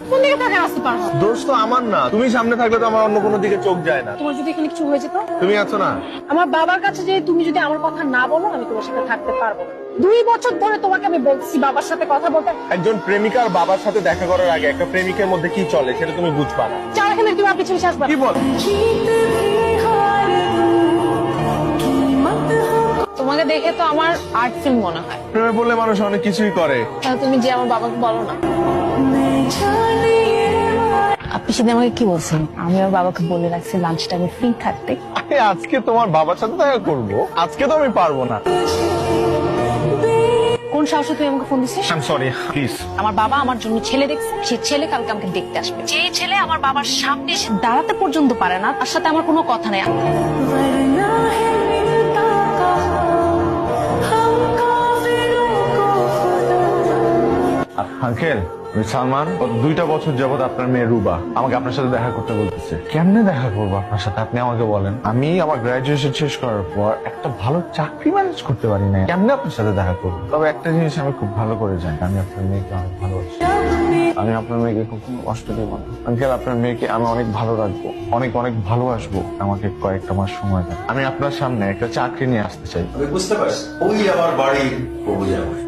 কোন দিকে তাকায় আসতে পারো? দোষ তো আমার না, তুমি সামনে থাকলে তো আমার অন্য কোনো দিকে চোখ যায় না। তোমার যদি এখানে কিছু হয়ে যেত, তুমি আছো না। আমার বাবার কাছে যে তুমি যদি আমার কথা না বলো, আমি তোমার সাথে থাকতে পারবো না। 2 বছর ধরে তোমাকে আমি বলছি বাবার সাথে কথা বলতে। একজন প্রেমিকার বাবার সাথে দেখা করার আগে একটা প্রেমিকের মধ্যে কি চলে সেটা তুমি বুঝবা না। চার এখানে তুমি আমার পিছনে আসবে। কি বল? তোমাকে দেখে তো আমার আর্ট ফিল্ম মনে হয়। প্রেমে বললে মানুষ অনেক কিছুই করে। তাহলে তুমি যে আমার বাবাকে বলো না। আপনি সেদিন আমাকে কি বলছেন? আমি আমার বাবাকে বলে রাখছি লাঞ্চ টাইমে ফ্রি থাকতে। আরে আজকে তোমার বাবার সাথে দেখা করব, আজকে তো আমি পারবো না। কোন সাহসে তুই আমাকে ফোন দিছিস? I am sorry, please. আমার বাবা আমার জন্য ছেলে দেখছে, সেই ছেলে কালকে আমাকে দেখতে আসবে। যে ছেলে আমার বাবার সামনে এসে দাঁড়াতে পর্যন্ত পারে না, তার সাথে আমার কোনো কথা নেই। আঙ্কেল, আমি সালমান। 2টা বছর যাবত আপনার মেয়ে রুবা আমাকে আপনার সাথে দেখা করতে বলতেছে। কেমনে দেখা করবো আপনার সাথে, আপনি আমাকে বলেন। আমি আমার গ্রাজুয়েশন শেষ করার পর একটা ভালো চাকরি ম্যানেজ করতে পারি না, কেমনে আপনার সাথে দেখা করবো? তবে একটা জিনিস আমি খুব ভালো করে জানি, আমি আপনার মেয়েকে অনেক ভালোবাসি। আমি আপনার মেয়েকে খুব কষ্ট দিব না আঙ্কেল। আপনার মেয়েকে আমি অনেক ভালো রাখবো, অনেক অনেক ভালোবাসবো। আমাকে কয়েকটা মাস সময় দেন। আমি আপনার সামনে একটা চাকরি নিয়ে আসতে চাই। আমি বুঝতে পারছি, ওই আমার বাড়ির বউ জামাই।